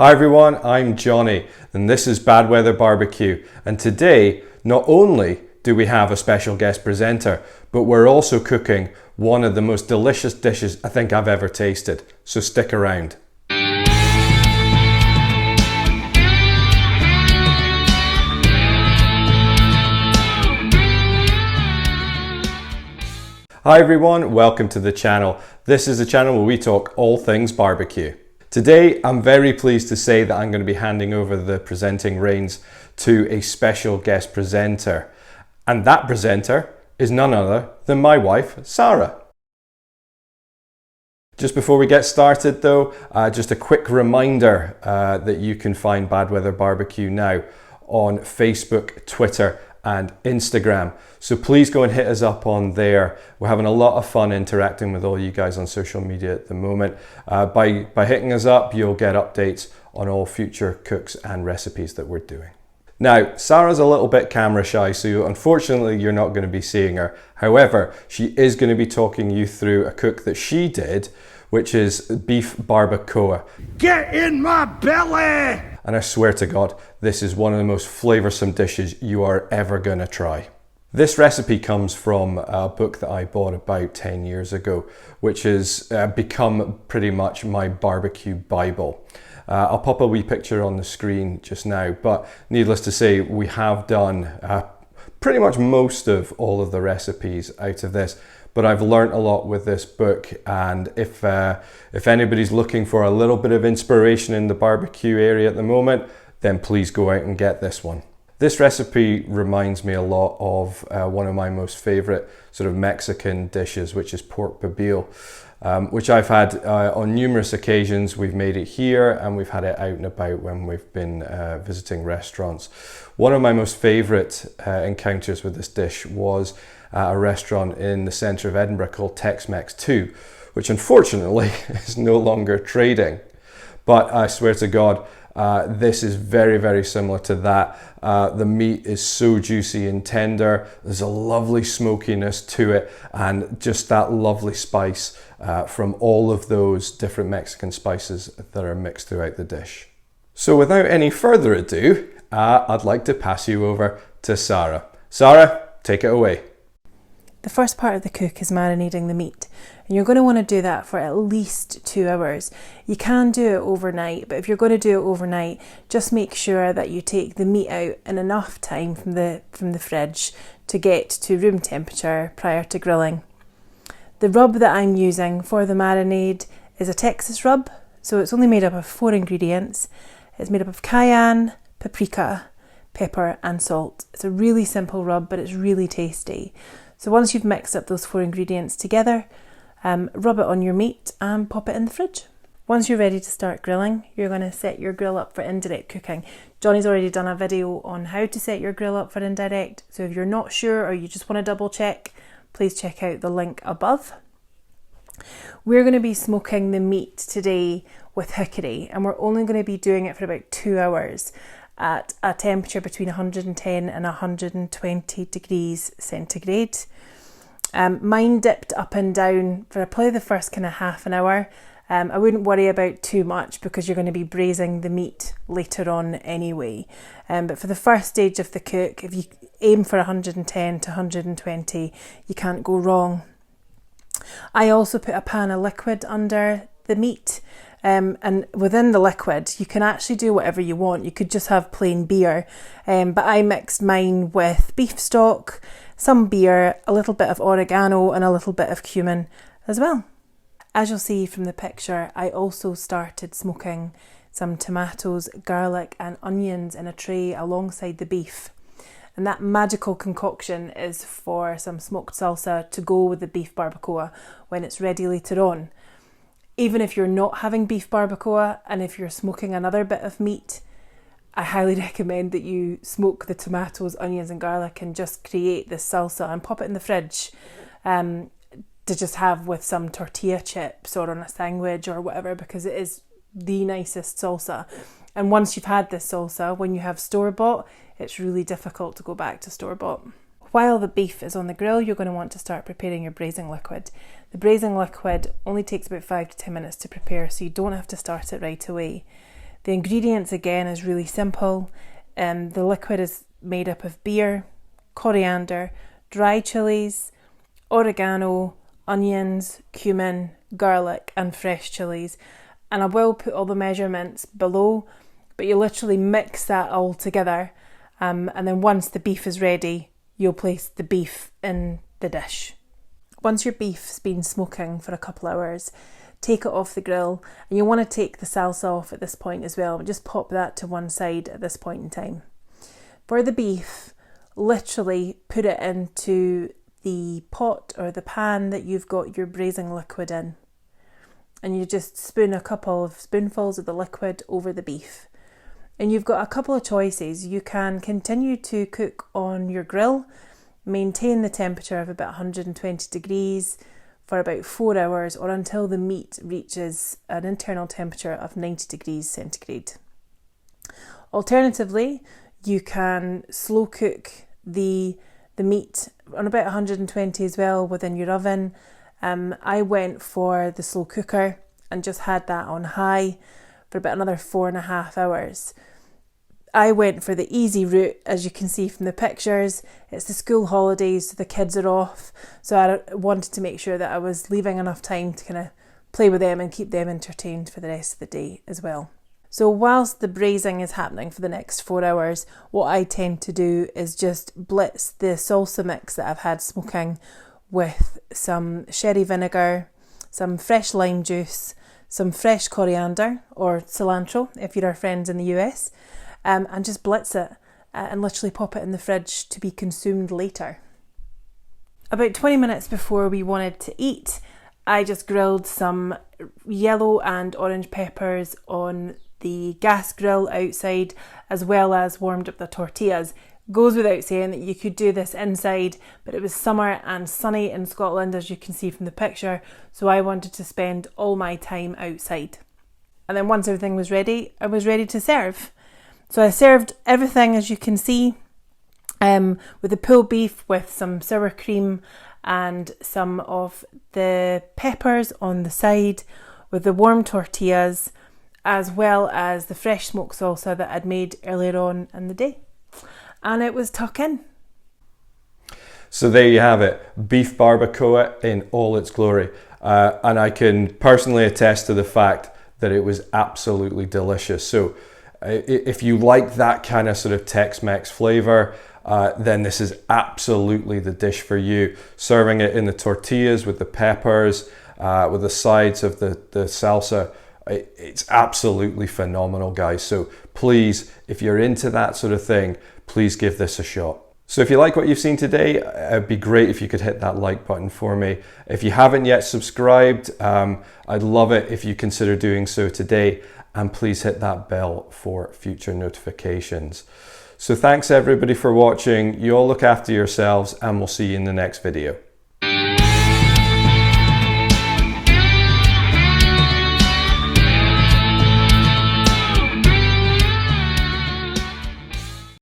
Hi everyone, I'm Johnny and this is Bad Weather Barbecue, and today not only do we have a special guest presenter, but we're also cooking one of the most delicious dishes I think I've ever tasted, so stick around. Hi everyone, welcome to the channel. This is a channel where we talk all things barbecue. Today, I'm very pleased to say that I'm going to be handing over the presenting reins to a special guest presenter. And that presenter is none other than my wife, Sarah. Just before we get started though, just a quick reminder that you can find Bad Weather Barbecue now on Facebook, Twitter, and Instagram. So please go and hit us up on there. We're having a lot of fun interacting with all you guys on social media at the moment. By hitting us up, you'll get updates on all future cooks and recipes that we're doing. Now, Sarah's a little bit camera shy, so unfortunately you're not going to be seeing her. However, she is going to be talking you through a cook that she did, which is beef barbacoa. Get in my belly! And I swear to God, this is one of the most flavoursome dishes you are ever going to try. This recipe comes from a book that I bought about 10 years ago, which has become pretty much my barbecue Bible. I'll pop a wee picture on the screen just now, but needless to say, we have done pretty much most of all of the recipes out of this. But I've learnt a lot with this book, and if anybody's looking for a little bit of inspiration in the barbecue area at the moment, then please go out and get this one. This recipe reminds me a lot of one of my most favourite sort of Mexican dishes, which is pork pibil, which I've had on numerous occasions. We've made it here and we've had it out and about when we've been visiting restaurants. One of my most favourite encounters with this dish was a restaurant in the centre of Edinburgh called Tex-Mex 2, which unfortunately is no longer trading. But I swear to God, this is very, very similar to that. The meat is so juicy and tender. There's a lovely smokiness to it, and just that lovely spice from all of those different Mexican spices that are mixed throughout the dish. So without any further ado, I'd like to pass you over to Sarah. Sarah, take it away. The first part of the cook is marinating the meat, and you're going to want to do that for at least 2 hours. You can do it overnight, but if you're going to do it overnight, just make sure that you take the meat out in enough time from the fridge to get to room temperature prior to grilling. The rub that I'm using for the marinade is a Texas rub, so it's only made up of 4 ingredients. It's made up of cayenne, paprika, pepper and salt. It's a really simple rub, but it's really tasty. So once you've mixed up those 4 ingredients together, rub it on your meat and pop it in the fridge. Once you're ready to start grilling, you're going to set your grill up for indirect cooking. Johnny's already done a video on how to set your grill up for indirect, so if you're not sure or you just want to double check, please check out the link above. We're going to be smoking the meat today with hickory, and we're only going to be doing it for about 2 hours at a temperature between 110 and 120 degrees centigrade. Mine dipped up and down for probably the first kind of half an hour. I wouldn't worry about too much because you're going to be braising the meat later on anyway. But for the first stage of the cook, if you aim for 110 to 120, you can't go wrong. I also put a pan of liquid under the meat. And within the liquid, you can actually do whatever you want. You could just have plain beer, but I mixed mine with beef stock, some beer, a little bit of oregano and a little bit of cumin as well. As you'll see from the picture, I also started smoking some tomatoes, garlic and onions in a tray alongside the beef. And that magical concoction is for some smoked salsa to go with the beef barbacoa when it's ready later on. Even if you're not having beef barbacoa and if you're smoking another bit of meat, I highly recommend that you smoke the tomatoes, onions and garlic and just create this salsa and pop it in the fridge to just have with some tortilla chips or on a sandwich or whatever, because it is the nicest salsa. And once you've had this salsa, when you have store-bought, it's really difficult to go back to store-bought. While the beef is on the grill, you're going to want to start preparing your braising liquid. The braising liquid only takes about 5 to 10 minutes to prepare, so you don't have to start it right away. The ingredients again is really simple. The liquid is made up of beer, coriander, dry chilies, oregano, onions, cumin, garlic and fresh chilies. And I will put all the measurements below, but you literally mix that all together, and then once the beef is ready, you'll place the beef in the dish. Once your beef's been smoking for a couple hours, take it off the grill, and you want to take the salsa off at this point as well, but just pop that to one side at this point in time. For the beef, literally put it into the pot or the pan that you've got your braising liquid in, and you just spoon a couple of spoonfuls of the liquid over the beef. And you've got a couple of choices. You can continue to cook on your grill, maintain the temperature of about 120 degrees for about 4 hours, or until the meat reaches an internal temperature of 90 degrees centigrade. Alternatively, you can slow cook the meat on about 120 as well within your oven. I went for the slow cooker and just had that on high for about another 4.5 hours. I went for the easy route, as you can see from the pictures. It's the school holidays, so the kids are off, so I wanted to make sure that I was leaving enough time to kind of play with them and keep them entertained for the rest of the day as well. So whilst the braising is happening for the next 4 hours, what I tend to do is just blitz the salsa mix that I've had smoking with some sherry vinegar, some fresh lime juice, some fresh coriander or cilantro if you're our friends in the US, and just blitz it and literally pop it in the fridge to be consumed later. About 20 minutes before we wanted to eat, I just grilled some yellow and orange peppers on the gas grill outside, as well as warmed up the tortillas. Goes without saying that you could do this inside, but it was summer and sunny in Scotland, as you can see from the picture, so I wanted to spend all my time outside. And then once everything was ready, I was ready to serve. So I served everything, as you can see, with the pulled beef with some sour cream and some of the peppers on the side, with the warm tortillas, as well as the fresh smoked salsa that I'd made earlier on in the day. And it was tuck in. So there you have it, beef barbacoa in all its glory. And I can personally attest to the fact that it was absolutely delicious. So if you like that kind of sort of Tex-Mex flavor, then this is absolutely the dish for you. Serving it in the tortillas with the peppers, with the sides of the salsa, it's absolutely phenomenal, guys. So please, if you're into that sort of thing, please give this a shot. So if you like what you've seen today, it'd be great if you could hit that like button for me. If you haven't yet subscribed, I'd love it if you consider doing so today, and please hit that bell for future notifications. So thanks everybody for watching. You all look after yourselves, and we'll see you in the next video.